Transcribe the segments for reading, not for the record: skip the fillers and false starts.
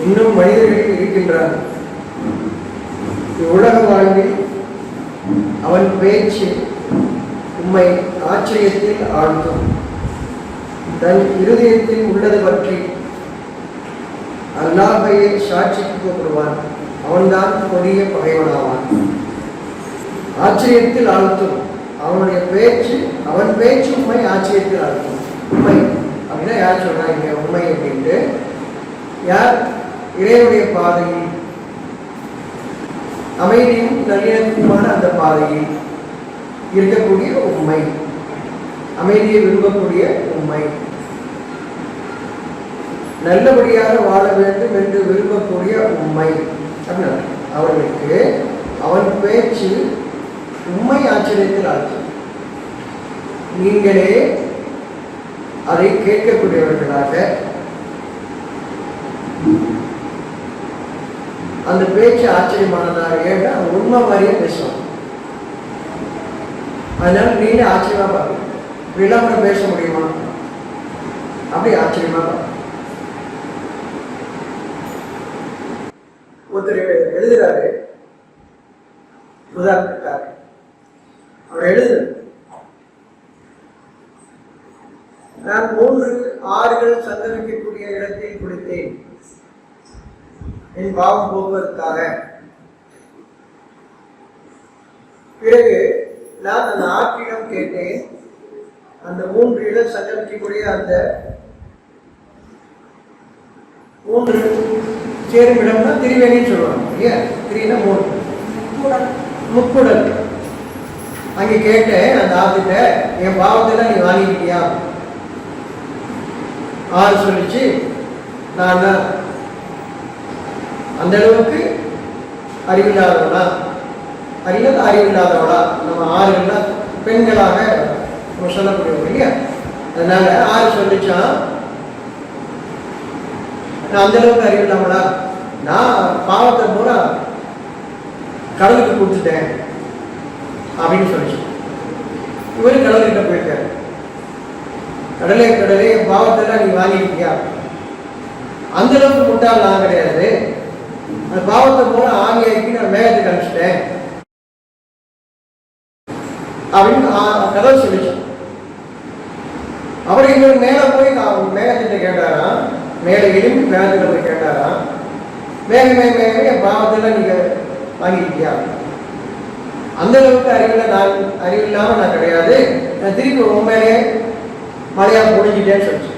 இன்னும் மனிதர்கள் இருக்கின்றார். உலக வாழ்வில் அவன் பேச்சு உம்மை ஆச்சரியத்தில் ஆழ்த்தும். தன் இருதயத்தில் உள்ளது பற்றி அல்லாஹ்வை சாட்சிக்கு கூப்பிடுவான். அவன்தான் கொடிய பகைவனாவான். ஆச்சரியத்தில் ஆழ்த்தும். அவனுடைய பேச்சு, அவன் பேச்சு உண்மை ஆச்சரியத்தில் ஆழ்த்தும். உண்மை அப்படின்னா யார் சொல்றாங்க உண்மை அப்படின்ட்டு? யார் இறைவனுடைய பாதையில் அமைதியும் நல்லிணக்கமான அந்த பாதையில் இருக்கக்கூடிய உண்மை, அமைதியை விரும்பக்கூடிய உண்மை, நல்லபடியாக வாழ வேண்டும் என்று விரும்பக்கூடிய உண்மை அப்படின்னா அவர்களுக்கு அவன் பேச்சு உண்மை ஆச்சரியத்தில் ஆச்சு. நீங்களே அதை கேட்கக்கூடியவர்களாக அந்த பேச்சு ஆச்சரியமானதாக ஏன்னா உண்மை மாதிரியே பேசுவான். அதனால நீங்க ஆச்சரியமா பார்க்க விளம்பரம் பேச முடியுமா? அப்படி ஆச்சரியமா பார்க்க. ஒருத்தர் எழுதுறாரு, உதாரணத்துக்காக அவர் எழுதுறாரு, நான் 3 ஆறுகள் சங்கமிக்கக்கூடிய இடத்தில் குளித்தேன் என் பாவம் போவதற்காக. பிறகு நான் அந்த ஆற்றிடம் கேட்டேன், அந்த 3 இடம் சங்கமிக்கக்கூடிய அந்த 3 சேரும் இடம்னா திரிவேணின்னு சொல்லுவாங்க இல்லையா? திரினா 3 முக்குடல். அங்கே கேட்டேன் அந்த ஆத்துட்ட, என் பாவத்தெல்லாம் நீ வாங்கிக்கிட்டியா? ஆறு சொல்லிச்சு, நான் அந்த அளவுக்கு அறிவில்லாதவளா, அறிவில்லாதவளா? நம்ம ஆறுகள்லாம் பெண்களாக நம்ம சொல்லக்கூடியவங்க இல்லையா? அதனால ஆறு சொல்லிச்சான், நான் அந்த அளவுக்கு அறிவில்லாமலா? நான் பாவத்தை பூரா கடலுக்கு கொடுத்துட்டேன் அப்படின்னு சொல்லிச்சு. இவரு கடல்கிட்ட போயிருக்காரு, கடலே பாவத்தெல்லாம் நீ வாங்கிக்கிட்டியா? அந்த அளவுக்கு முட்டாள் நான் கிடையாது, அந்த பாவத்தை போல ஆகியாக்கி நான் மேகத்துக்கு அனுப்பிச்சிட்டேன் அப்படின்னு கடல் சொல்லிச்சு. அவர் இவர் மேல போய் மேகத்திட்ட கேட்டாராம், மேல எழுப்பி மேகத்துல போய் கேட்டாராம், மேகமே என் பாவத்தெல்லாம் நீங்க வாங்கிக்கிட்டியா? அந்த அளவுக்கு அறிவில்லாம நான் கிடையாது, நான் திருப்பி உண்மையிலே மழையா முடிஞ்சிட்டேன்னு சொல்லிச்சு.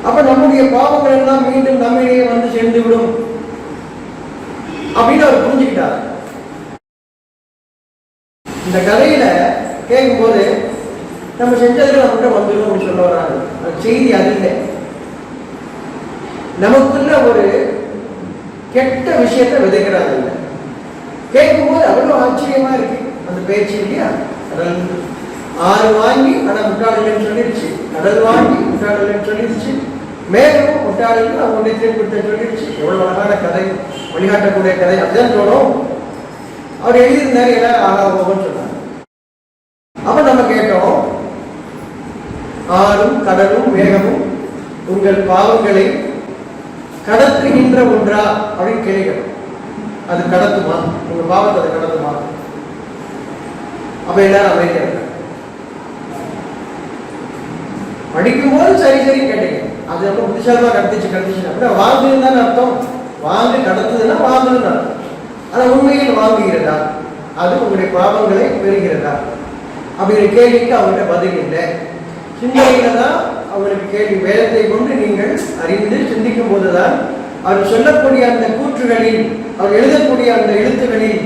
அப்ப நம்முடைய பாவங்கள் எல்லாம் மீண்டும் நம்மையே வந்து சேர்ந்து விடும் அப்படின்னு அவர் புரிஞ்சுக்கிட்டார். இந்த கதையில கேட்கும் போது நம்ம செஞ்சதுல நம்மகிட்ட வந்துடும் அப்படின்னு சொல்ல வராங்க. செய்தி அது இல்லை, நமக்குள்ள ஒரு கெட்ட விஷயத்தை விதைக்கிறாங்க. கேட்கும் போது அவ்வளவு ஆச்சரியமா இருக்கு அந்த பேச்சு இல்லையா? கடல் ஆறு வாங்கி ஆனா முட்டாளர்கள்னு சொல்லிடுச்சு, கடல் வாங்கி முட்டாளர்கள் சொல்லிடுச்சு, மேலும் முட்டாளர்கள் அவங்க திருப்பிட்ட சொல்லிடுச்சு. எவ்வளவு அழகான கதை, வழிகாட்டக்கூடிய கதை. அதுதான் தோணும். அவர் எழுதியிருந்தாரு, எல்லாரும் ஆகா போகும்னு சொன்னார். அப்ப நம்ம கேட்டோம், ஆறும் கடலும் மேகமும் உங்கள் பாவங்களை கடத்துகின்ற ஒன்றா அப்படின்னு கேட்கணும். அது கடத்துமா? உங்க பாவத்தை அது கடத்துமா? அப்ப எல்லாரும் அமைதியா இருக்க. படிக்கும் போது சரி கேட்டீங்க, அது ரொம்ப புத்திசாலமா கடத்துச்சு அப்படின்னா வாங்குன்னு தானே அர்த்தம். வாங்கு கடத்துதுன்னா வாங்குன்னு அர்த்தம். ஆனா உண்மையில் வாங்குகிறதா? அது உங்களுடைய பாவங்களை பெறுகிறதா அப்படிங்கிற கேள்விக்கு அவங்கள்ட்ட பதில் இல்லை. சிந்தனையில தான் அவங்களுக்கு கேள்வி. வேதத்தை கொண்டு நீங்கள் அறிந்து சிந்திக்கும் போதுதான் அவர் சொல்லக்கூடிய அந்த கூற்றுகளில், அவர் எழுதக்கூடிய அந்த எழுத்துகளில்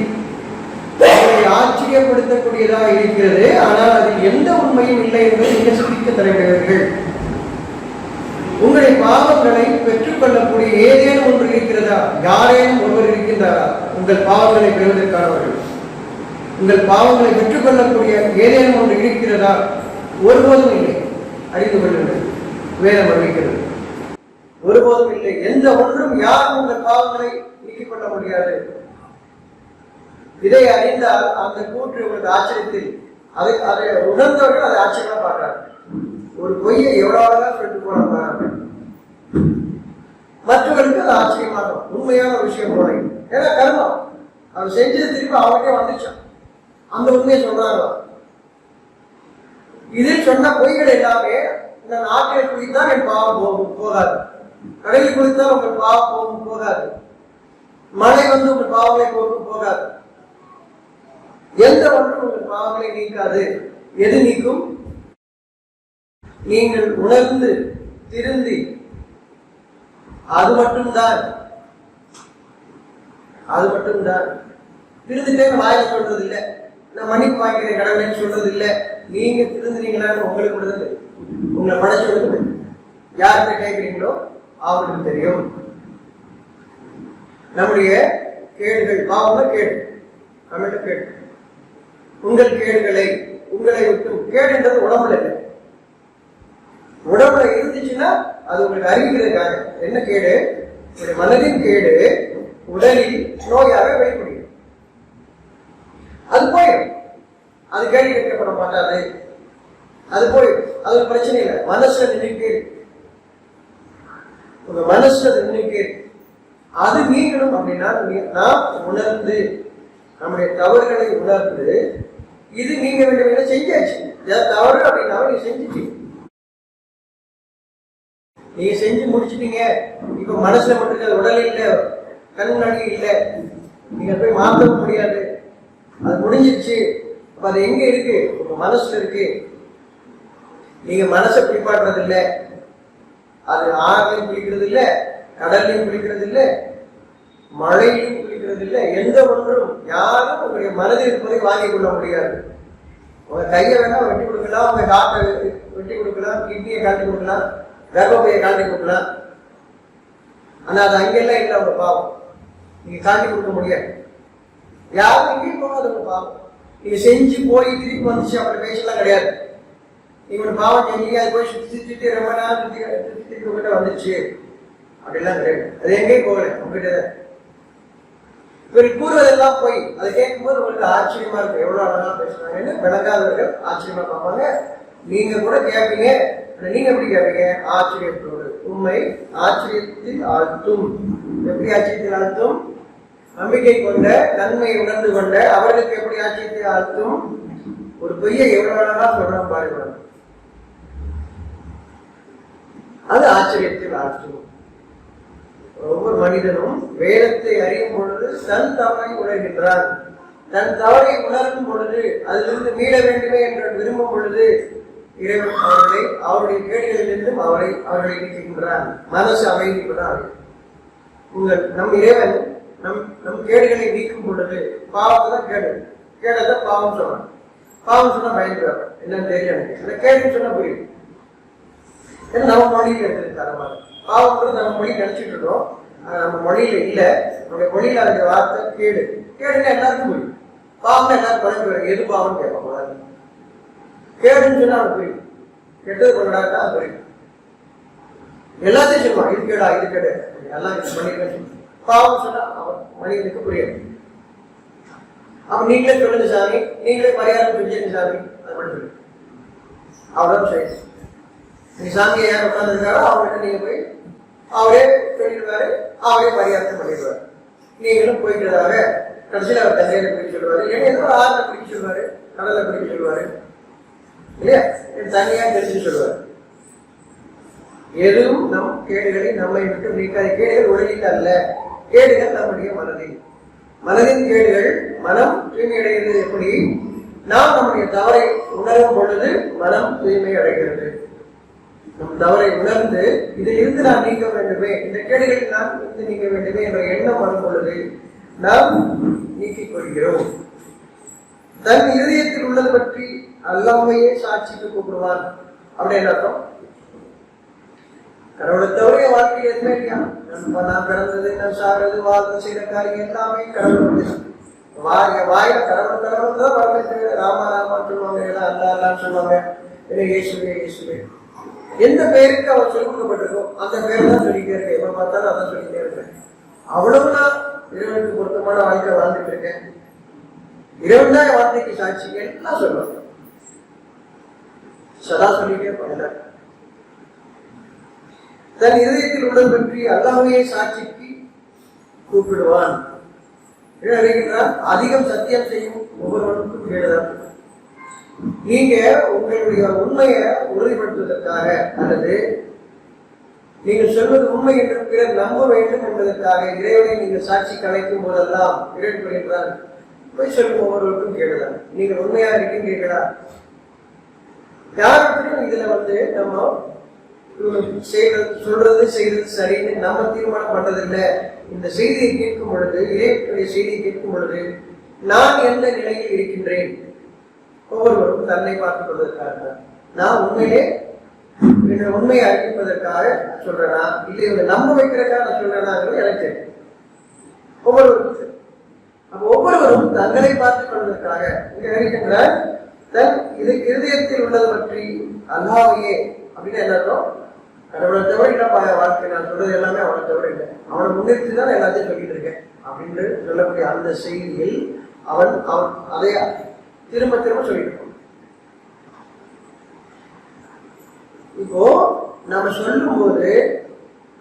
அவரை ஆச்சரியப்படுத்தக்கூடியதாக இருக்கிறது. ஆனால் அதில் எந்த உண்மையும் இல்லை என்பதை நீங்கள் சிந்திக்க தலைவர்கள். உங்களுடைய பாவங்களை பெற்றுக்கொள்ளக்கூடிய ஏதேனும் ஒன்று இருக்கிறதா? யாரேனும் ஒருவர் இருக்கின்றாரா உங்கள் பாவங்களை பெறுவதற்கானவர்கள்? உங்கள் பாவங்களை பெற்றுக்கொள்ளக்கூடிய ஏதேனும் ஒன்று இருக்கிறதா? ஒருபோதும் இல்லை. அறிந்து கொள்ளுங்கள், வேதம் அறிவிக்கிறது. ஒருபோதும் இல்லை. எந்த ஒன்றும் யாரும் உங்கள் பாவங்களை நீக்கிக் கொள்ள முடியாது. இதை அறிந்தால் அந்த கூற்று உங்களுக்கு ஆச்சரியத்தில், அதை உணர்ந்தவர்கள் அதை ஆச்சரியமா பார்க்கிறார். ஒரு பொய்யை எவ்வளவு அழகா சொல்லிட்டு போறாங்க. மற்றவர்களுக்கு அது ஆச்சரியமாக உண்மையான ஒரு விஷயம் போல. ஏன்னா கர்மம் அவர் செஞ்சது திருப்பி அவனுக்கே வந்துச்சான். அந்த உண்மையை சொல்றாங்க. இதில் சொன்ன பொய்கள் எல்லாமே, நான் ஆற்றில் குளித்தால் என் பாவம் போகாது, கடலில் குளித்தால் உங்கள் பாவம் போகாது, மழை வந்து உங்கள் பாவங்களை போகாது, எந்த ஒன்றும் உங்கள் பாவங்களை நீக்காது. எது நீக்கும்? நீங்கள் உணர்ந்து திருந்தி, அது மட்டும்தான். திருந்துட்டே வாயில சொல்றது இல்லை, நான் மன்னிப்பு வாங்கிக்கிறேன் கடவுள்னு சொல்றது இல்லை. நீங்க திருந்துறீங்களான்னு உங்களுக்கு விடுதலை, உங்களை படைச்சு விடுதலை. யார்கிட்ட கேட்கிறீங்களோ அவங்களுக்கு தெரியும். நம்முடைய கேடுகள், பாவம்னா கேடு, நம்மகிட்ட கேடு. உங்கள் கேடுகளை உங்களை விட்டு, கேடுன்றது உடம்புல இல்லை, உடம்புல இருந்துச்சுன்னா அது உங்களுக்கு அறிவிக்கிறதுக்காக. என்ன கேடு? உங்களுடைய மனதின் கேடு உடலில் நோயாக வெளிப்படும். அது போயிடும், அது கேள்வி கேட்கப்பட மாட்டாது, அது போயிடும், அது ஒரு பிரச்சனை இல்லை. மனசுல நினைக்கு, உங்க மனசுல நினைக்கு, அது நீங்களும் அப்படின்னா நாம் உணர்ந்து, நம்முடைய தவறுகளை உணர்ந்து, இது நீங்க வேண்டிய செஞ்சாச்சு. தவறு அப்படின்னா நீங்க செஞ்சுட்டீங்க, நீங்க செஞ்சு முடிச்சுட்டீங்க. இப்ப மனசுல மட்டும் உடல் இல்லை, கண் முன்னாடி இல்லை, நீங்க போய் மாற்றவும் முடியாது, அது முடிஞ்சிருச்சு. அப்ப அது எங்க இருக்கு? உங்க மனசுல இருக்கு. நீங்க மனசை குளிப்பாடுறது இல்லை, அது ஆறுலையும் குளிக்கிறது இல்லை, கடல்லையும் குளிக்கிறது இல்லை, மழையிலும் குளிக்கிறது இல்லை. எந்த ஒன்றும் யாரும் உங்களுடைய மனதில் இருப்பதை வாங்கிக் கொள்ள முடியாது. உங்க கையை வேணா வெட்டி கொடுக்கலாம், உங்க காட்டை வெட்டி கொடுக்கலாம், கிட்னியை காட்டி கொடுக்கலாம், கர்ப்பப்பையை காட்டி கொடுக்கலாம். ஆனா அது அங்கெல்லாம் இல்லை. உங்க பாவம் நீங்க காட்டி கொடுக்க முடியாது. யாரும் எங்கேயும் போகாது. உங்க பாவம் நீங்க செஞ்சு போய் திருப்பி வந்துச்சு அப்படி பேசலாம் கிடையாது. நீங்க ஒரு பாவம் செஞ்சீங்க, அது போய் சுத்தி ரொம்ப நாள் சுத்தி உங்ககிட்ட வந்துச்சு அப்படிலாம் கிடையாது. அது எங்கேயும் போகல, உங்ககிட்ட. இவர் கூறுவதெல்லாம் போய் அதை கேட்கும்போது உங்களுக்கு ஆச்சரியமா இருக்கு, எவ்வளவு அழகா பேசுறாங்கன்னு. விளங்காதவர்கள் ஆச்சரியமா பார்ப்பாங்க. நீங்க கூட கேட்பீங்க. நீங்க எப்படி கேட்பீங்க? ஆச்சரியத்தோடு. உண்மை ஆச்சரியத்தில் ஆழ்த்தும். எப்படி ஆச்சரியத்தில் ஆழ்த்தும்? நம்பிக்கை கொண்ட, நன்மையை உணர்ந்து கொண்ட அவர்களுக்கு எப்படி ஆச்சரியத்தை ஆழ்த்தும்? ஒரு பொய்யை எவ்வளவு அழகா சொல்லணும் பாருங்க, அது ஆச்சரியத்தில் ஆழ்த்தும். ஒவ்வொரு மனிதனும் வேதத்தை அறியும் பொழுது தன் தவறை உணர்கின்றான். தன் தவறை உணரும் பொழுது அதிலிருந்து மீள வேண்டுமே என்று விரும்பும் பொழுது இறைவன் அவருடைய கேடுகளிலிருந்தும் அவர்களை நீக்குகின்றான். மனசு அமைதிப்படாது. நம் இறைவன் நம் கேடுகளை நீக்கும் பொழுது, பாவத்தை தான் கேடத்தான் பாவம் சொல்றான். பாவம் சொன்னா பயந்துறாங்க, என்னன்னு தெரியும். இந்த கேடுன்னு சொன்னா புரியும். ஏன்னா நம்ம மொழியில இருக்குது தரமாக. பாவம்ன்றது நம்ம மொழி நினைச்சிட்டு இருக்கோம், நம்ம மொழியில இல்ல. நம்முடைய மொழியில அந்த வார்த்தை கேடு. கேடுன்னு எல்லாருக்கும் புரியும். பாவம் எல்லாரும் குழம்பு எது பாவம்னு கேட்பாங்க. கேடுன்னு சொன்னா அவன் புரியும், கெட்டது கொண்டாடா புரியும். எல்லாத்தையும் சொல்லுவான், இது கேடா இது கேடு எல்லாம் பண்ணிருக்கேன். பாவம் சொன்னா அவன் மனிதனுக்கு புரியாது. அப்ப நீங்களே சொல்லுங்க சாமி, நீங்களே பரிகாரம் செஞ்சுங்க சாமி, அது மட்டும் சொல்லு. அவ்வளவு சரி. நீ சாமியை யார் உட்கார்ந்துருக்காரோ அவங்ககிட்ட நீங்க போய் அவரே சொல்லிடுவாரு, அவரே பரிகாரத்தை பண்ணிடுவாரு. நீங்களும் போய்க்கிறதாக கடைசியில் அவர் தண்ணியில பிடிக்க சொல்லுவாரு, ஏன்னா ஏதோ ஆறுல பிடிக்க சொல்லுவாரு, கடலை பிடிக்க சொல்லுவாரு இல்லையா, தனியா தெரிஞ்சு சொல்லுவாரு. எதுவும் நம் கேடுகளை நம்மை விட்டு நீக்காத. கேடுகள் உடலில் அல்ல, கேடுகள் நம்முடைய மனதில். மனதின் கேடுகள், மனம் தூய்மையடைகிறது. எப்படி? நாம் நம்முடைய தவறை உணரும் பொழுது மனம் தூய்மை அடைகிறது. நம் தவறை உணர்ந்து இதில் இருந்து நாம் நீக்க வேண்டுமே, இந்த கேடுகளில் நாம் இருந்து நீக்க வேண்டுமே என்ற எண்ணம் வரும் பொழுது நாம் நீக்கிக் கொள்கிறோம். தன் இதயத்தில் உள்ளது பற்றி அல்லாமையே சாட்சிக்கு கூப்பிடுவான். அப்படின்னு அர்த்தம். கடவுளை தவிர வாழ்க்கை எதுவுமே இல்லையா? நான் பிறந்தது, நான் சாகிறது, வாழ்க்கை செய்யற காரியம் எல்லாமே கடவுள். வாயில கடவுள் கடவுள் தான் வரவேற்று ராமா ராமான்னு சொல்லுவாங்க, எல்லாம் அல்லா அல்லான்னு சொல்லுவாங்க, இயேசுவே இயேசுவே. எந்த பெயருக்கு அவர் சொல்லிக் கொடுக்கப்பட்டிருக்கோ அந்த பேரை தான் சொல்லிட்டே இருக்கேன். எப்ப பார்த்தாலும் அதான் சொல்லிட்டே இருக்கேன். அவ்வளவு நான் இறைவனுக்கு பொருத்தமான வாழ்க்கை வாழ்ந்துட்டு இருக்கேன். இறைவன் தான் வார்த்தைக்கு சாட்சி, எல்லாம் சொல்லுவாங்க. சதா சொல்லிட்டே போகல. தன் இதயத்தில் உள்ளது பற்றி அல்லாஹ்வையே சாட்சிக்கு கூப்பிடுவான். அதிகம் சத்தியம் செய்யும் ஒவ்வொருவருக்கும் கேடுதான். நீங்க உங்களுடைய உண்மையை உறுதிப்படுத்துவதற்காக அல்லது நீங்கள் சொல்வது உண்மை என்று பிறர் நம்ப வேண்டும் என்பதற்காக இறைவனை நீங்கள் சாட்சி கலைக்கும் போதெல்லாம் இறைவன் என்றால் போய் சொல்லும் ஒவ்வொருவருக்கும் கேடுதான். நீங்கள் உண்மையா இருக்கின்றீர்களா? யாருக்கும் இதுல நம்ம சொல்றது செய்யறது சரின்னு நம்ம தீர்மானம் பண்றதில்லை. இந்த செய்தியை கேட்கும் பொழுது, இறைவனுடைய செய்தியை கேட்கும் பொழுது நான் எந்த நிலையில் இருக்கின்றேன், ஒவ்வொருவரும் தன்னை பார்த்துக் கொள்வதற்காக நான் உண்மையை அறிவிப்பதற்காக சொல்றேனா இல்லை இவங்க நம்ப வைக்கிறதுக்காக நான் சொல்றேனாங்கிறது எனக்கு தெரியும். ஒவ்வொருவரும் அப்ப ஒவ்வொருவரும் தங்களை பார்த்துக் கொள்வதற்காக இங்க இருக்கின்ற தன் இது இருதயத்தில் உள்ளது பற்றி அல்லாஹ்வையே அப்படின்னு எல்லாரும் கடவுளை தவிர இல்லப்பா வாழ்க்கை நான் சொல்றது எல்லாமே அவனை தவிர இல்லை, அவனை முன்னிறுத்தி தான் எல்லாத்தையும் சொல்லிட்டு இருக்கேன் அப்படின்னு சொல்லக்கூடிய அந்த செய்தியில் அவன் அதை திரும்ப திரும்ப சொல்லிட்டு இருப்பான். இப்போ நம்ம சொல்லும் போது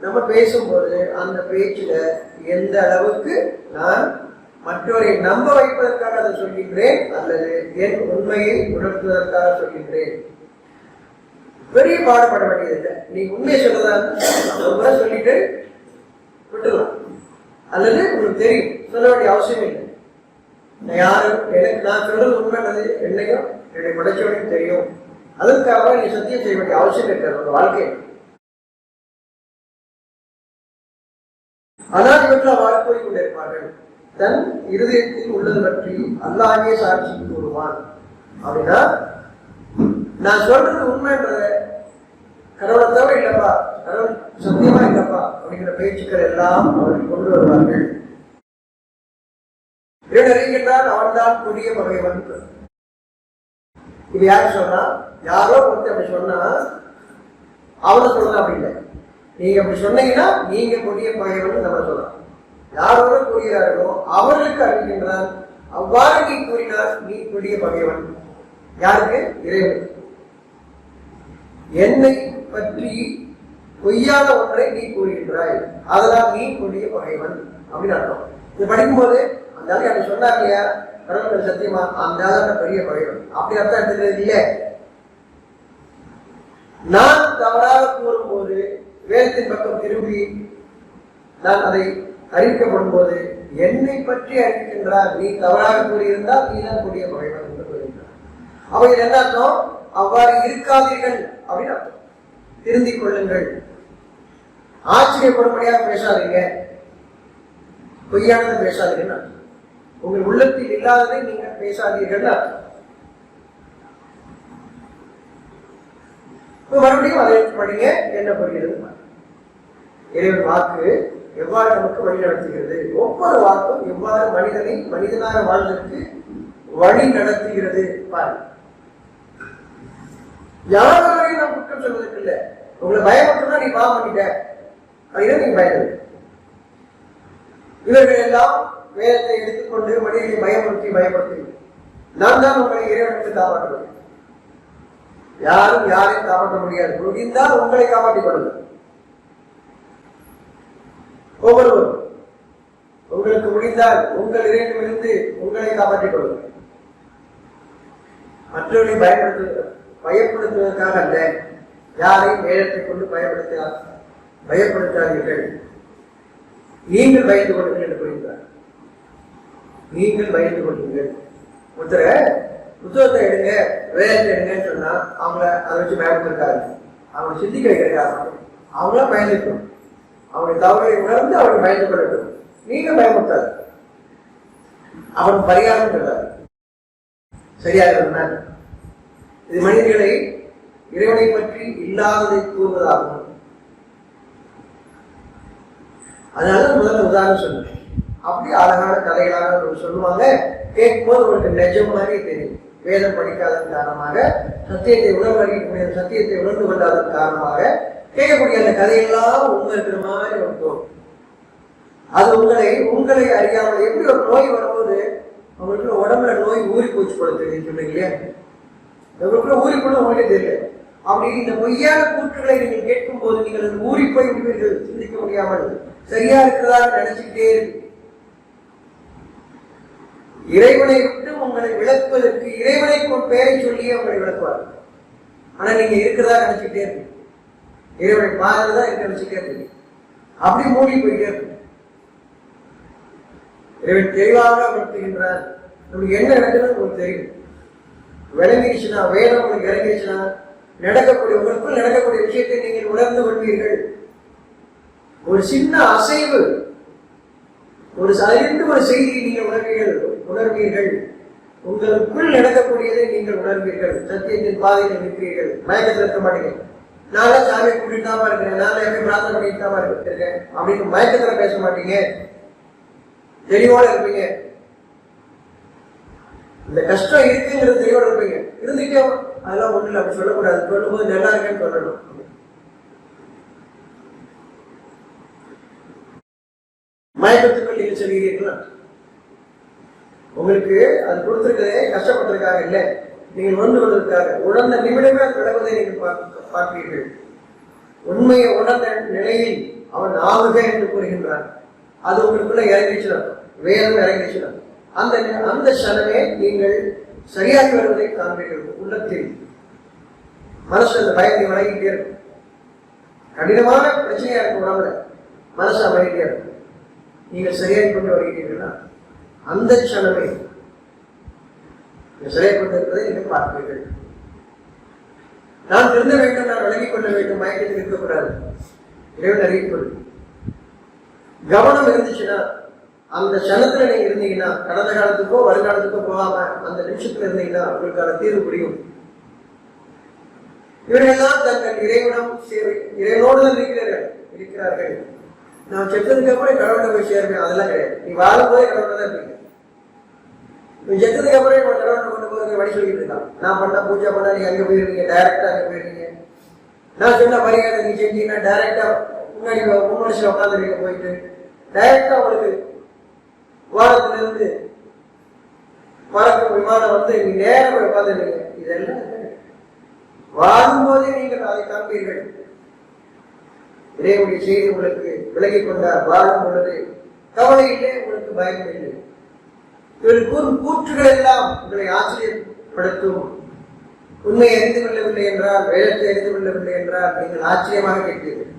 நம்ம பேசும்போது அந்த பேச்சுல எந்த அளவுக்கு நான் மற்றவரை நம்ப வைப்பதற்காக அதை சொல்கின்றேன் அல்லது என் உண்மையை உணர்த்துவதற்காக சொல்கின்றேன். பெரிய பாடுபட வேண்டியதில்லை. நீ உண்மையை சொல்லதான் சொல்லிட்டு விட்டுலாம், அல்லது உங்களுக்கு தெரியும் சொல்ல வேண்டிய அவசியம் இல்லை. யாரும் எனக்கு நான் சொல்றது உண்மையானது என்னையும் என்னை படைச்சவனையும் தெரியும், அதற்காக நீ சத்தியம் செய்ய வேண்டிய அவசியம் இருக்காது உங்க வாழ்க்கை. ஆனால் இவற்றால் வாழ்க்கை கொண்டிருப்பார்கள். தன் இருதயத்தில் உள்ளது பற்றி அல்லாஹ்வே சாட்சி கூறுவான். அப்படின்னா நான் சொல்றது உண்மைன்றத கடவுளை தவிர இல்லப்பா, கடவுள் சத்தியமா இல்லப்பா அப்படிங்கிற பேச்சுக்கள் எல்லாம் அவர்கள் கொண்டு வருவார்கள். அறிகின்றான் அவன் தான் புதிய பகைவன். இது யாரு சொன்னா? யாரோ ஒருத்தர் அப்படி சொன்னா அவனை சொல்லலாம் அப்படி இல்லை. நீங்க அப்படி சொன்னீங்கன்னா நீங்க புதிய பகைவன் நம்ம சொல்லலாம். யாரோட கூறுகிறார்களோ அவர்களுக்கு அறிகின்றான், அவ்வாறு நீ கூறினார் நீ புதிய பகைவன். யாருக்கு? இறைவன். என்னை பற்றி பொய்யான ஒன்றை நீ கூறுகின்றாய், அதனால் நீ புதிய பகைவன் அப்படின்னு அர்த்தம். இது படிக்கும்போது அந்த அப்படி சொன்னார் இல்லையா, கடவுள் சத்தியமா அந்த பெரிய பகைவன் அப்படி அர்த்தம் எடுத்துக்கிறது இல்லை. நான் தவறாக கூறும்போது வேதத்தின் பக்கம் திரும்பி நான் அதை அறிவிக்கப்படும் போது என்னை பற்றி அறிவிக்கின்றார், நீ தவறாக கூறியிருந்தால் நீ தான் புதிய பகைவன் என்று கூறுகின்றார். அவை என்ன அர்த்தம்? அவ்வாறு இருக்காதீர்கள் அப்படின்னு அர்த்தம். திருந்திக் கொள்ளுங்கள், ஆச்சரியப்படும்படியாக பேசாதீங்க, பொய்யானதை பேசாதீங்கன்னு அர்த்தம். உங்கள் உள்ளத்தில் இல்லாததை நீங்க பேசாதீர்கள் அர்த்தம். மறுபடியும் அதை படிங்க, என்ன புரிகிறது? இறைவன் வாக்கு எவ்வாறு நமக்கு வழி நடத்துகிறது, ஒவ்வொரு வாக்கும் எவ்வாறு மனிதனை மனிதனாக வாழ்வதற்கு வழி நடத்துகிறது பாருங்க. யாரையும் நாம் குற்றம் சொல்வதற்கு இல்லை. உங்களை பயப்பட்டுனா நீ பாவம் பண்ணிட்ட அப்படின்னா நீங்க பயந்து. இவர்கள் எல்லாம் வேதத்தை எடுத்துக்கொண்டு மனிதனை பயப்படுத்தி நான் தான் உங்களை இறைவனுக்கு காப்பாற்றுவேன். யாரும் யாரையும் காப்பாற்ற முடியாது. முடிந்தால் உங்களை காப்பாற்றிக் கொள்ளுங்கள். ஒவ்வொருவரும் உங்களுக்கு முடிந்தால் உங்கள் இறைவனிலிருந்து உங்களை காப்பாற்றிக் கொள்ளுங்கள். மற்றவர்களை பயப்படுத்துவதற்காக அல்ல. யாரையும் வேதத்தை கொண்டு பயப்படுத்தாதீர்கள், நீங்கள் பயந்து கொள்ளுங்கள் என்று கூறுகிறார். நீங்கள் பயந்து கொள்ளுங்கள். ஒருத்தர புத்தகத்தை எடுங்க, வேதத்தை எடுங்கன்னு சொன்னா அவங்கள அதை வச்சு பயப்படுத்திருக்காரு. அவங்க சிந்திக்க வைக்கிறாங்க. அவங்கள பயந்துக்கணும். அவருடைய தவறை உணர்ந்து அவர்கள் பயந்து கொள்ளட்டும். நீங்க பயமுறுத்தாது. அவன் பரிகாரம் சொல்றாரு. சரியாக இது மனிதர்களை இறைவனை பற்றி இல்லாததை கூறுவதாகும். அதனால முதல்ல உதாரணம் சொன்னேன். அப்படி அழகான கதைகளாக சொல்லுவாங்க. கேட்கும்போது உங்களுக்கு நிஜம் மாதிரி தெரியும். வேதம் படிக்காததன் காரணமாக, சத்தியத்தை உணர்வறியக்கூடிய சத்தியத்தை உணர்ந்து கொண்டாததன் காரணமாக கேட்கக்கூடிய அந்த கதையெல்லாம் உண்மை இருக்கிற மாதிரி இருக்கும். அது உங்களை அறியாமல் எப்படி ஒரு நோய் வரும்போது உங்களுக்கு உடம்புல நோய் ஊறி போச்சு போல தெரியும் சொல்றீங்க இல்லையா? உங்களுக்குள்ள ஊறி போல உங்களுக்கே தெரியல. அப்படி இந்த பொய்யான கூற்றுகளை நீங்கள் கேட்கும் போது நீங்கள் ஊறி போய் விடுவீர்கள், சிந்திக்க முடியாமல் சரியா இருக்கிறதா நினைச்சுக்கிட்டே இருக்கு. இறைவனை விட்டு உங்களை விளக்குவதற்கு இறைவனைக்கு ஒரு பெயரை சொல்லியே உங்களை விளக்குவார். ஆனா நீங்க இருக்கிறதா நினைச்சுக்கிட்டே இருக்கு, இறைவனை பாதுதான் இருக்க நினைச்சுட்டே இருக்கு, அப்படி மூடி போயிட்டே இருக்கு. இறைவன் தெளிவாக உணர்த்துகின்றார். நமக்கு என்ன நடக்குதுன்னு உங்களுக்கு தெரியும். விளங்கிடுச்சுன்னா, வேதம் உங்களுக்கு இறங்கிடுச்சுன்னா, நடக்கக்கூடிய உங்களுக்குள் நடக்கக்கூடிய விஷயத்தை நீங்கள் உணர்ந்து கொள்வீர்கள். ஒரு சின்ன அசைவு, ஒரு செய்தியை நீங்கள் உணர்வீர்கள். உங்களுக்குள் நடக்கக்கூடியதை நீங்கள் உணர்வீர்கள். சத்தியத்தின் பாதையில் நிற்கிறீர்கள். மயக்கத்தில் இருக்க மாட்டீங்க. நான் சாமியை கூட்டிட்டு தான் இருக்கிறேன், நான் எப்படி பிரார்த்தனை பண்ணிட்டு தான் இருக்கேன் அப்படின்னு மயக்கத்துல பேச மாட்டீங்க. தெளிவோட இருப்பீங்க. இந்த கஷ்டம் இருக்குங்கிறது தெளிவோட இருப்பீங்க. இருந்துட்டே அதெல்லாம் ஒண்ணு இல்லை அப்படி சொல்லக்கூடாது. சொல்லும்போது நல்லா இருக்கேன்னு சொல்லணும். மயக்கத்துக்குள் நீங்க சொல்கிறீர்களா? உங்களுக்கு அது கொடுத்திருக்கதே கஷ்டப்பட்டிருக்காங்க இல்லை, நீங்கள் உணர்ந்து கொண்டிருக்காங்க. உணர்ந்த நிமிடமே அது நடவதை நீங்கள் பார்ப்பீர்கள். உண்மையை உணர்ந்த நிலையில் அவன் ஆகுக என்று கூறுகின்றான். அது உங்களுக்குள்ள இறங்கிச்சுனா, வேதம் இறங்கிச்சுனா, அந்த சனமே நீங்கள் சரியாகி வருவதை காண்பீர்கள். உள்ளத்தில் மனசு அந்த பயத்தை வழங்கிட்டே இருக்கும். கடினமான பிரச்சனையா இருக்கும் உடம்புல, மனசு அமைதியா இருக்கும். நீங்கள் சரியாகி கொண்டு வருகிறீர்களா? அந்த சனமே சரியாக கொண்டிருப்பதை நீங்கள் பார்ப்பீர்கள். நான் திருந்த வேண்டும், நான் விளங்கிக் கொள்ள வேண்டும், மயக்கத்தில் இருக்கக்கூடாது. இறைவன் அறிவிப்பது கவனம் இருந்துச்சுன்னா, அந்த சனத்துல நீங்க இருந்தீங்கன்னா, கடந்த காலத்துக்கோ வருங்காலத்துக்கோ போகாம அந்த நிமிஷத்துல இருந்தீங்கன்னா உங்களுக்கான தீர்வு புரியும். இவர்கள்லாம் தங்கள் இறைவனம் இறைவனோடு இருக்கிறார்கள். நான் செத்ததுக்கு அப்புறம் கடவுளை போய் சேருவேன், அதெல்லாம் கிடையாது. நீ வாழும் போதே கடவுளை தான் இருப்பீங்க. நீ செத்ததுக்கு அப்புறம் கடவுளை கொண்டு போய் வழி சொல்லிட்டு இருக்கான். நான் பண்ண பூஜை பண்ண நீங்க அங்க போயிருக்கீங்க, டைரக்டா அங்க போயிருக்கீங்க. நான் சொன்ன பரிகாரம் நீங்க செஞ்சீங்கன்னா டைரக்டா முன்னாடி முன்மனுஷன் உட்காந்துருக்க போயிட்டு டைரக்டா உங்களுக்கு வாரத்துல இருந்து பறக்கும் விமானம் வந்து நீங்க நேரம் போய் உட்காந்துருக்கீங்க. இதெல்லாம் வாழும் போதே நீங்கள் அதை காண்பீர்கள். இறைவனுடைய செய்தி உங்களுக்கு விலகிக் கொண்டார். வாழும் பொழுது கவலை இல்லை, உங்களுக்கு பயம் இல்லை. இவர்கள் கூற்றுகள் எல்லாம் உங்களை ஆச்சரியப்படுத்தும். உண்மையை அறிந்து கொள்ளவில்லை என்றால், வேதத்தை அறிந்து கொள்ளவில்லை என்றால் நீங்கள் ஆச்சரியமாக கேட்பீர்கள்.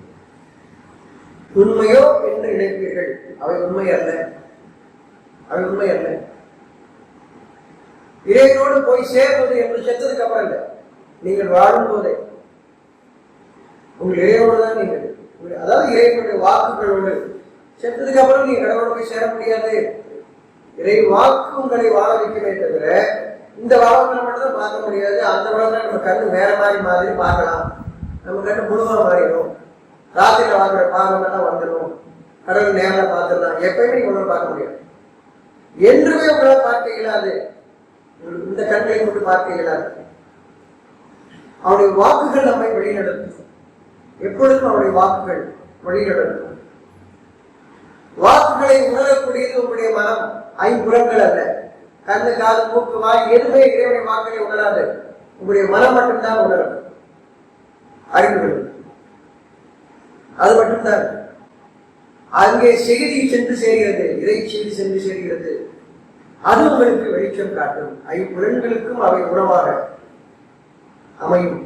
உண்மையோ என்று நினைப்பீர்கள். அவை உண்மை அல்ல, அவை உண்மை அல்ல. இறைவனோடு போய் சேர்வது என்று செத்ததுக்கு அப்புறம் இல்லை, நீங்கள் வாழும் போதே உங்கள் இறைவனோடு தான் நீங்கள், அதாவது இறைவனுடைய வாக்குகளோடு. செத்ததுக்கு அப்புறம் நீங்க கடவுளோடு போய் சேர முடியாது. இறை வாக்கு உங்களை வாழ வைக்கவே தவிர இந்த வாழ்க்கையில மட்டும் தான் பார்க்க முடியாது. அந்த வாழ்க்கையில நம்ம கண்ணு வேற மாதிரி பார்க்கலாம். நம்ம கண்ணு முழுவா மாறிடும். ராத்திரில வாங்குற பாகமெல்லாம் வந்துடும். கடவுள் நேரில் பார்த்துடலாம். எப்பயுமே நீங்க உங்களை பார்க்க முடியாது. என்றுமே உங்களால் பார்க்க இயலாது. இந்த கண்களை கொண்டு பார்க்க இயலாது. அவனுடைய வாக்குகள் நம்மை வழிநடத்தும். எப்பொழுதும் அவருடைய வாக்குகள் வழிநடத்தும். வாக்குகளை உணரக்கூடியது உங்களுடைய மனம், ஐம்புறங்கள் அல்ல. கண்ணு, காது, மூக்கு, வாய் எதுவுமே இறைவனுடைய வாக்களை உணராது. உங்களுடைய மனம் மட்டும்தான் உணரும். அறிவுகள் அது மட்டும்தான். அங்கே செய்தி சென்று சேர்கிறது, இறை செய்தி சென்று சேர்கிறது. அது உங்களுக்கு வெளிச்சம் காட்டும். ஐம்புலன்களுக்கும் அவை உணவாக அமையும்.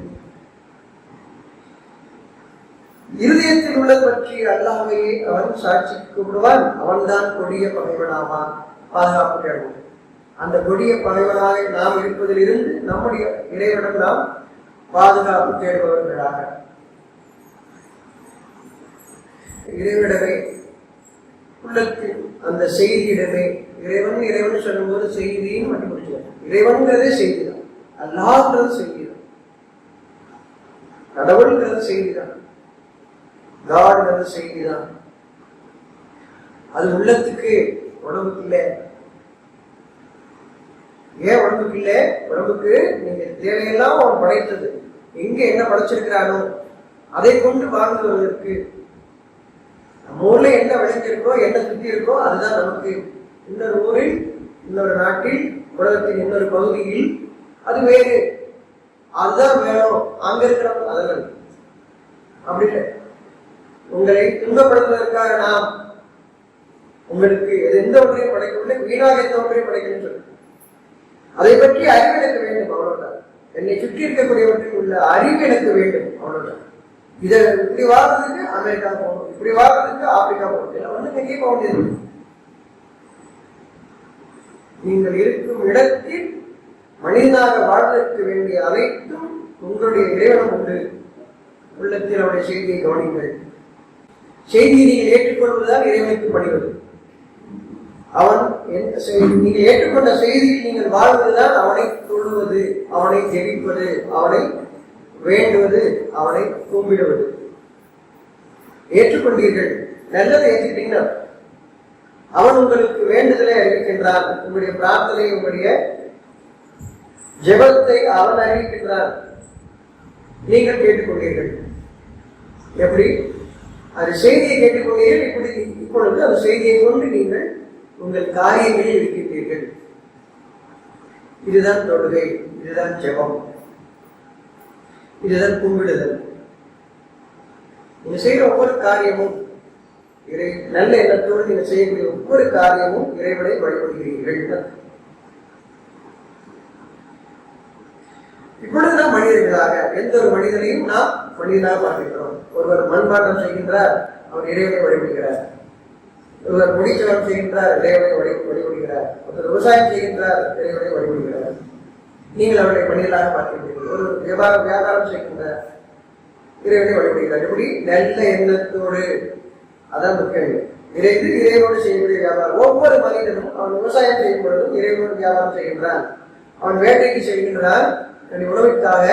இருதயத்தில் உள்ளது பற்றி அல்லாமையே அவன் சாட்சி கூப்பிடுவான். அவன்தான் கொடிய பகைவனாவான். பாதுகாப்பு தேடுவோம். அந்த கொடிய பகைவனாக நாம் இருப்பதில் இருந்து நம்முடைய இறைவனுடன் நாம் பாதுகாப்பு தேடுபவர்களாக இறைவனிடமே, உள்ளத்தில் அந்த செய்தியிடமே. இறைவன் சொல்லும் போது செய்தின்னு மட்டும் முடிச்சுக்கணும். இறைவன்கிறதே செய்திதான், அல்லாஹ்ன்றது செய்திதான், கடவுள்ங்கிறது செய்திதான், காட்ங்கிறது செய்திதான். அது உள்ளத்துக்கு, உடம்புக்கு இல்லை. ஏன் உடம்புக்கு இல்லை? உடம்புக்கு நீங்க தேவையெல்லாம் அவன் படைத்தது. எங்க என்ன படைச்சிருக்கிறானோ அதை கொண்டு வாழ்ந்து வருவதற்கு. நம்ம ஊர்ல என்ன விளைஞ்சிருக்கோ, என்ன சுத்தி இருக்கோ அதுதான் நமக்கு. இன்னொரு ஊரில், இன்னொரு நாட்டில், உலகத்தின் இன்னொரு பகுதியில் அது வேறு. அதுதான் வேணும். அங்க இருக்கிறவங்க அதெல்லாம் அப்படி இல்லை. உங்களை துன்பப்படுத்துவதற்காக நாம் உங்களுக்கு எந்த ஒன்றையும் படைக்கவில்லை, வீணாக எந்த ஒன்றையும் படைக்கணும்னு சொல்லி அதை பற்றி அறிவு எனக்கு வேண்டும், அவ்வளவுதான். என்னை சுற்றி இருக்கக்கூடியவற்றில் உள்ள அறிவு எனக்கு வேண்டும், அவ்வளவுதான். இதை இப்படி வாழ்றதுக்கு அமெரிக்கா போகணும், இப்படி வாழ்றதுக்கு ஆப்பிரிக்கா போகணும், ஒன்றும் எங்கேயும் போக முடியாது. நீங்கள் இருக்கும் இடத்தில் மனிதனாக வாழ்வதற்கு வேண்டிய அனைத்தும் உங்களுடைய இறைவனம் உண்டு. உள்ளத்தில் அவருடைய செய்தியை கவனிங்கள். செய்தியை நீங்கள் ஏற்றுக்கொள்வதுதான் இறைவனுக்கு பணிவது. அவன் நீங்கள் ஏற்றுக்கொண்ட செய்தியில் நீங்கள் வாழ்வதுதான் அவனை தொழுவது, அவனை ஜெபிப்பது, அவனை வேண்டுவது, அவனை கும்பிடுவது. ஏற்றுக்கொண்டீர்கள், நல்லதை ஏற்றுக்கிட்டீங்கன்னா அவன் உங்களுக்கு வேண்டுதலை அறிவிக்கின்றான். உங்களுடைய பிரார்த்தனை, உங்களுடைய ஜெபத்தை அவன் அறிவிக்கின்றான். நீங்கள் கேட்டுக்கொண்டீர்கள். எப்படி? அது செய்தியை கேட்டுக்கொண்டீர்கள். இப்பொழுது அந்த செய்தியை கொண்டு நீங்கள் உங்கள் காரியங்களில் இருக்கின்றீர்கள். இதுதான் தொழுகை, இதுதான் ஜெபம், இதுதான் கும்பிடுதல். நீங்க செய்யற ஒவ்வொரு காரியமும் நல்ல எண்ணத்தோடு நீங்க செய்யக்கூடிய ஒவ்வொரு காரியமும் இறைவனை வழிபடுகிறீர்கள். இப்பொழுது நாம் மனிதர்களாக எந்த ஒரு மனிதனையும் நாம் மனிதனாக பார்க்கிறோம். ஒருவர் மண்பாண்டம் செய்கின்றார், அவர் இறைவனை வழிபடுகிறார். ஒருவர் முடிச்சவரம் செய்கின்றார், இறைவனை வழிபடுகிறார். ஒருவர் விவசாயம் செய்கின்றார், இறைவனை வழிபடுகிறார். நீங்கள் அவரை மனிதனாக பார்க்கின்றீர்கள். ஒரு வியாபாரம் செய்கின்றார், இறைவனை வழிபடுகிறார். எப்படி? நல்ல எண்ணத்தோடு. அதான் முக்கியம். இறைவனோடு செய்யக்கூடிய வியாபாரம். ஒவ்வொரு மனிதனும் அவன் விவசாயம் செய்யும் பொழுதும் இறைவனோடு வியாபாரம் செய்கின்றான். அவன் வேட்டைக்கு செல்கின்றான், தன் உணவிற்காக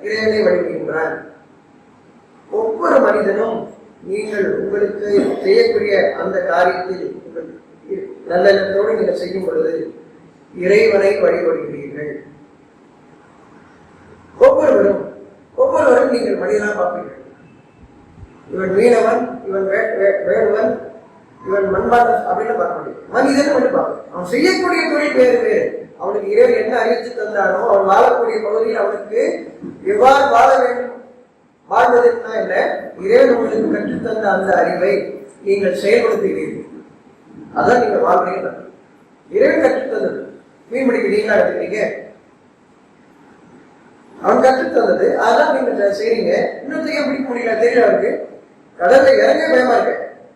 இறைவனை வழிபடுகின்றான். ஒவ்வொரு மனிதனும் நீங்கள் உங்களுக்கு செய்யக்கூடிய அந்த காரியத்தில் நல்ல எண்ணத்தோடு நீங்கள் செய்யும் பொழுது இறைவனை வழிபடுகிறீர்கள். ஒவ்வொருவரும் நீங்கள் மனிதனாக பார்ப்பீர்கள். இவன் மீனவன், இவன் வேடுவன், இவன் மண்பாண்டன் அப்படின்னு பார்க்க முடியும். மனிதன் மட்டும் பார்க்க. அவன் செய்யக்கூடிய தொழில் வேறு வேறு. அவனுக்கு இறைவன் என்ன அறிவித்து தந்தானோ அவன் வாழக்கூடிய பகுதியில் அவனுக்கு எவ்வாறு வாழ வேண்டும், வாழ்வதற்கா இல்ல, இறைவன் உங்களுக்கு கற்றுத்தந்த அந்த அறிவை நீங்கள் செயல்படுத்துகிறீர்கள். அதான் நீங்க வாழ்றீங்க. இறைவன் கற்றுத்தந்தது. மீன் பிடிக்கிறீங்களா எடுத்துக்கிறீங்க, அவன் கற்றுத்தந்தது. அதான் நீங்க செய்றீங்க. இன்னொருத்தையும் பிடிக்க முடியல, தெரியல. இருக்கு கடல்ல இறங்க பயமா இருக்கு,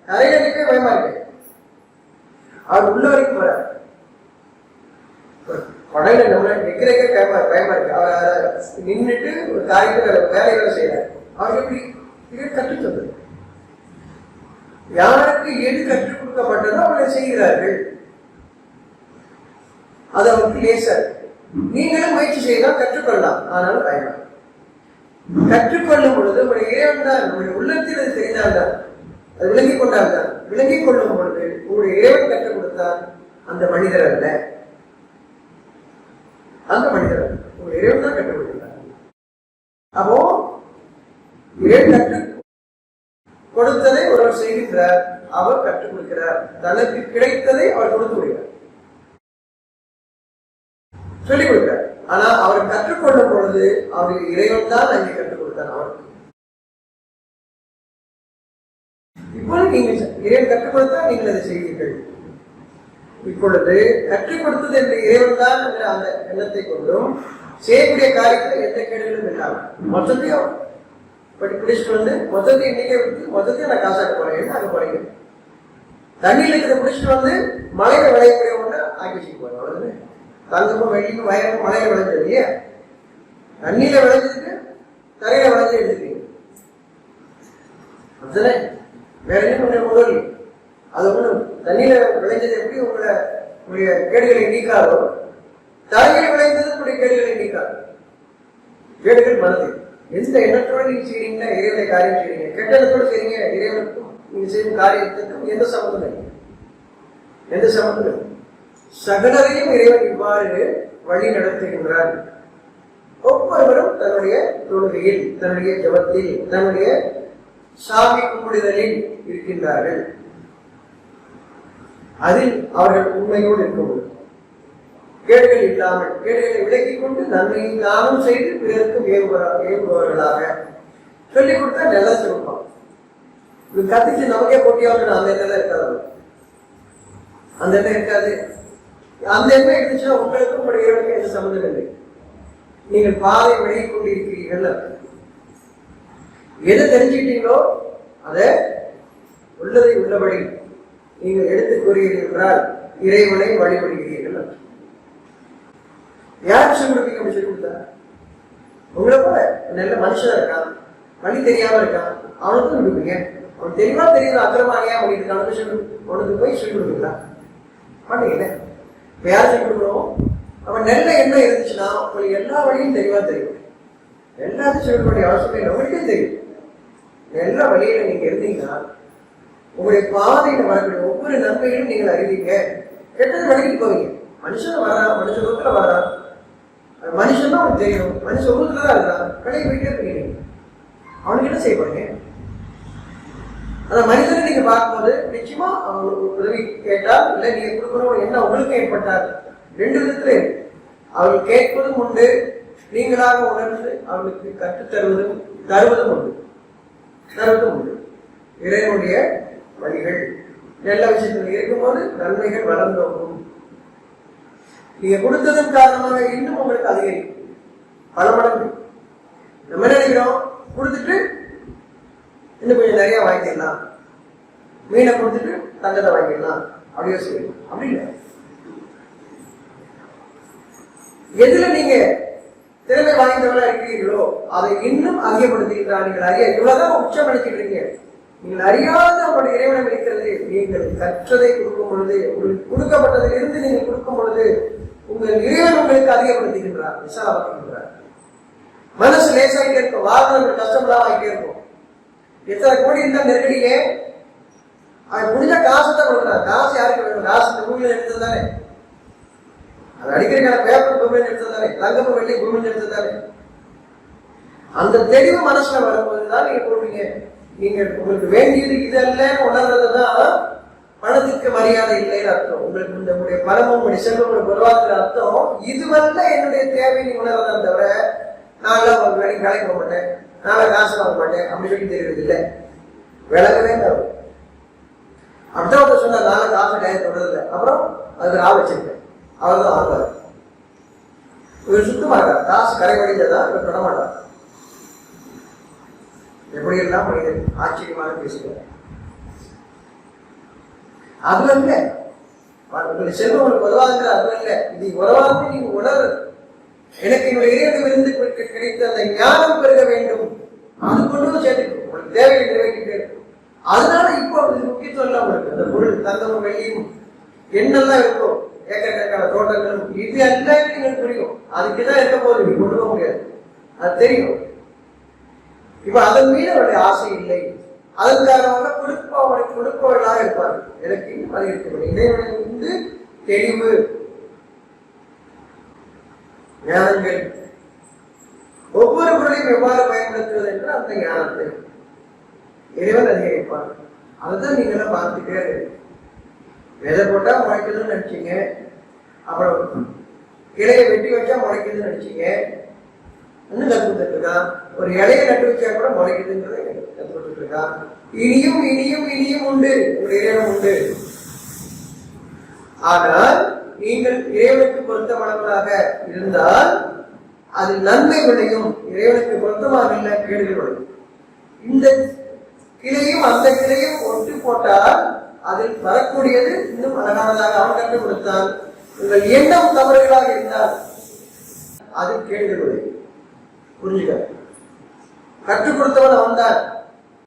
கரையில நிற்க பயமா இருக்கு. அவர் உள்ள வரைக்கும் வர படையில நம்ம நிக்கிறதுக்கே பயமா இருக்கு. அவர் நின்றுட்டு ஒரு காரியத்தை வேலைகளை செய்யறாரு. அவர் எப்படி கற்றுத்தந்தது? யாருக்கு எது கற்றுக் கொடுக்கப்பட்டதோ அவரை செய்கிறார்கள். அது அவருக்கு லேசா இருக்கு. நீங்களும் முயற்சி செய்யலாம், கற்றுக்கொள்ளலாம். ஆனாலும் பயமா கற்றுக்கொள்ளும் பொழுது உங்களுடைய இறைவன் தான், நம்முடைய உள்ளத்தில் அது தெரிந்தால்தான், அது விளங்கிக் கொண்டால்தான். விளங்கிக் கொள்ளும் பொழுது உங்களுடைய இறைவன் கற்றுக் கொடுத்தால் அந்த மனிதர் அல்ல, அந்த மனிதர் அல்ல, உங்களுடைய இறைவன் தான் கற்றுக் கொடுக்கிறார். அப்போ இறைவன் கற்றுக் கொடுத்ததை ஒருவர் செய்கின்றார், அவர் கற்றுக் கொடுக்கிறார். தனக்கு கிடைத்ததை அவர் கொடுத்து விடுகிறார், சொல்லிக் கொடுக்கிறார். ஆனா அவர் கற்றுக்கொள்ளும் பொழுது அவருக்கு இறைவன் தான் அங்கே கற்றுக் கொடுத்தார் அவருக்கு. இப்பொழுது நீங்கள் இறைவன் கற்றுக் கொடுத்தா நீங்கள் அதை செய்வீர்கள். இப்பொழுது கற்றுக் கொடுத்தது என்ற இறைவன் தான் என்ற அந்த எண்ணத்தை கொண்டும் செய்யக்கூடிய காரியத்தில் எந்த கேடுகளும் இல்லாமல் மொத்தத்தையும் பிடிச்சிட்டு வந்து மொத்தத்தையும் இன்னைக்கே விட்டு மொத்தத்தையும் நான் காசாக்க போறேன் அங்க போறீங்க. தண்ணியில் இருக்கிற பிடிச்சிட்டு வந்து மலையில விளையக்கூடிய ஒண்ணு ஆக்கி வச்சுக்க போறேன். அவ்வளவுதானே. தங்கமும் வெள்ளியும் வயலும் மலையில விளைஞ்சது இல்லையா? தண்ணியில விளைஞ்சதுக்கு தரையில விளைஞ்சு எடுத்துக்கிறீங்க. அதுதானே, வேற என்ன கொண்டு வரல. அது ஒண்ணு தண்ணியில விளைஞ்சது எப்படி உங்களுடைய கேடுகளை நீக்காதோ, தரையில விளைந்தது உங்களுடைய கேடுகளை நீக்காது. கேடுகள் மனது எந்த எண்ணத்தோடு நீங்க செய்றீங்கன்னா இறைவனை காரியம் செய்றீங்க, கெட்ட எண்ணத்தோடு செய்றீங்க, இறைவனுக்கும் நீங்க செய்யும் காரியத்துக்கும் எந்த சம்பந்தம் இல்லை, எந்த சம்பந்தம் இல்லை. சகலரையும் இறைவன் இவ்வாறு வழி நடத்துகின்றார். ஒவ்வொருவரும் தன்னுடைய தொழுகையில், தன்னுடைய ஜபத்தில், தன்னுடைய சாமி கும்பிடுதலில் இருக்கின்றார்கள். அதில் அவர்கள் உண்மையோடு இருக்க முடியும். கேடுகள் இல்லாமல் கேடுகளை விலக்கிக் கொண்டு நன்மையை தானும் செய்து பிறருக்கும் ஏவுபவர்களாக சொல்லிக் கொடுத்தா நல்லா சொல்லுவான். இது கத்திச்சு நமக்கே போட்டியாக அந்த எண்ணெய் இருக்காது, அந்த எண்ணெய் இருக்காது. அந்த எண்ணெய் இருந்துச்சுன்னா உங்களுக்கும் உங்களுடைய இறைவனுக்கும் எந்த சம்மந்தம் இல்லை. நீங்கள் பாதை விலகிக் கொண்டு இருக்கிறீர்கள். எதை தெரிஞ்சுக்கிட்டீங்களோ அதை உள்ளதை உள்ளபடி நீங்கள் எடுத்து கூறுகிறீர்கள் என்றால் இறைவனை வழிபடுகிறீர்கள். யார் சொல்லி கொடுப்பீங்க? அப்படி சொல்லி கொடுத்தா உங்களை போல நல்ல மனுஷனா இருக்கான், வழி தெரியாம இருக்கான், அவனுக்கும் கொடுப்பீங்க. அவன் தெளிவா தெரியுது அக்கிரமா அணியா பண்ணிட்டு இருக்கான், சொல்லி உனக்கு போய் சொல்லி கொடுப்பீங்களா? மாட்டீங்கல்ல. இப்ப யார் சொல்லி கொடுக்குறோம்? அவன் நல்ல எண்ணம் இருந்துச்சுன்னா உங்களுக்கு எல்லா வழியும் தெளிவா தெரியும். எல்லாத்தையும் சொல்ல வேண்டிய அவசியம் இல்லை, உங்களுக்கும் தெரியும். எல்லா வழியில நீங்க இருந்தீங்கன்னா உங்களுடைய பாதையில வரக்கூடிய ஒவ்வொரு நன்மைகளும் நீங்கள் அறிவீங்க. கெட்டது வழிக்கு போவீங்க. மனுஷன் வரான், மனுஷ ரூபத்துல வரான், மனுஷன் தான் அவனுக்கு தெரியும், மனுஷ ரூபத்துல தான் இருக்கான், கடையை போயிட்டே இருப்பீங்க. அவனுக்கு என்ன செய்ய போறீங்க? அந்த மனிதனை நீங்க பார்க்கும்போது நிச்சயமா அவங்களுக்கு உதவி கேட்டால் இல்லை நீங்க கொடுக்கணும் என்ன உங்களுக்கு ஏற்பட்டார். ரெண்டு விதத்துல அவர்கள் கேட்பதும் உண்டு, நீங்களாக உணர்ந்து அவர்களுக்கு கற்றுத்தருவதும் தருவதும் உண்டு. இறைவனுடைய வழிகள் நல்ல விஷயத்தில் இருக்கும்போது நன்மைகள் வளர்ந்தோங்கும். நீங்க கொடுத்ததன் காரணமாக இன்னும் உங்களுக்கு அதிகரிக்கும், பல மடங்கு. நம்ம என்ன நினைக்கிறோம்? கொடுத்துட்டு இன்னும் கொஞ்சம் நிறைய வாங்கிடலாம், மீனை கொடுத்துட்டு தங்கத்தை வாங்கிடலாம் அப்படி யோசிக்கணும். அப்படி இல்லை. எதுல நீங்க திறமை வாய்ந்தவர்களா இருக்கிறீர்களோ அதை இன்னும் அதிகப்படுத்துகின்றார். நீங்கள் அறிய இவ்வளவுதான் உச்சம் அளிக்கிறீங்க. நீங்கள் அறியாத உங்களுடைய இறைவனம் இருக்கிறது. நீங்கள் கற்றதை கொடுக்கும் பொழுது, உங்களுக்கு கொடுக்கப்பட்டதில் இருந்து நீங்கள் கொடுக்கும் பொழுது உங்கள் இறைவன் உங்களுக்கு அதிகப்படுத்துகின்றார், விசாலமாக்குகின்றார். மனசு லேசாகிட்டே இருக்கும், வாழ்க்கை கஷ்டம்லாம் ஆகிட்டே இருக்கும். எத்தனை கோடி இருந்தால் நெருக்கடியே அவன் முடிஞ்ச காசு தான் கொடுக்குறான். காசு யாருக்கு வேணும்? காசு பூமியில எடுத்தது தானே, அது அடிக்கிறதுக்கான பேப்பர் பூமியில எடுத்தது தானே, தங்கப்பு வெள்ளி பூமியில எடுத்தது தானே. அந்த தெளிவு மனசுல வரும்போதுதான் நீங்க போடுவீங்க. நீங்க உங்களுக்கு வேண்டியது இதெல்லாம் உணர்றதுதான் பணத்துக்கு மரியாதை இல்லைன்னு அர்த்தம். உங்களுக்கு உங்களுடைய பணமும் உங்களுடைய செல்வம் உங்களுக்கு உருவாக்குற அர்த்தம் இதுவல்ல என்னுடைய தேவை நீ உணர்றதான் தவிர நான்லாம் ஒரு வேலைக்கு வேலைக்கு போக மாட்டேன், நாளை காசு வாங்க மாட்டேன் அப்படி சொல்லி தெரியுது இல்லை. விளங்கவே தரும். அடுத்தவங்க சொன்னா நாளை காசு டயர் தொடரல, அப்புறம் அதுக்கு ஆள் வச்சிருக்கேன், அவர் தான் ஆள்வார். இவர் சுத்த மாட்டார், காசு கரை வடிந்ததான் இவர் தொட மாட்டார். எப்படி எல்லாம் மனிதன் ஆச்சரியமாக பேசுகிறார். அதுல இல்ல உங்களுடைய செல்வம் உங்களுக்கு உதவாதுங்கிற அதுல இல்ல. இது உதவாது நீங்க உணர்வு. எனக்கு என்னுடைய இறைவனிலிருந்து கிடைத்த அந்த ஞானம் பெருக வேண்டும், அது கொண்டு சேர்த்து உங்களுக்கு தேவையை நிறைவேற்றிட்டே இருக்கும். அதனால இப்போ முக்கியத்துவம் இல்லை உங்களுக்கு. அந்த பொருள் தங்கமும் வெள்ளியும் என்னெல்லாம் இருக்கும், ஏக்கர் கணக்கான தோட்டங்களும் இது எல்லாம் நீங்கள் புரியும். அதுக்குதான் இருக்க போது நீங்க கொண்டு போக முடியாது, அது தெரியும். இப்ப அதன் மீது அவருடைய ஆசை இல்லை. அதற்காக கொடுப்பவர்களாக இருப்பார்கள். எனக்கு அது இருக்க இறைவனிலிருந்து தெளிவு ஞானங்கள், ஒவ்வொரு பொருளையும் எவ்வாறு பயன்படுத்துவது என்று அந்த ஞானத்தை இறைவன் அதிகரிப்பார். அதுதான் நீங்க எல்லாம் பார்த்துட்டே விதை போட்டா முளைக்குதுன்னு நினைச்சீங்க, அப்புறம் கிளையை வெட்டி வச்சா முளைக்குதுன்னு நினைச்சீங்க, இன்னும் கற்றுக்கிட்டு இருக்கான். ஒரு இலையை நட்டு வச்சா கூட முளைக்குதுன்றதை கற்றுக்கிட்டு இருக்கான். இனியும் இனியும் இனியும் உண்டு, ஒரு இறைவன் உண்டு. ஆனால் நீங்கள் இறைவனுக்கு பொருத்தமானவர்களாக இருந்தால் அதில் நன்மை விளையும். இறைவனுக்கு பொருத்தமாக இல்லை, கேடுகள் விளையும். இந்த கிளையும் அந்த கிளையும் ஒட்டு போட்டால் அதில் வரக்கூடியது இன்னும் அழகானதாக அவன் கற்றுக் கொடுத்தான். உங்கள் எண்ணம் தவறுகளாக இருந்தால் அது கேடுகள் விளையும். புரிஞ்சுக்க, கற்றுக் கொடுத்தவன் அவன் தான்.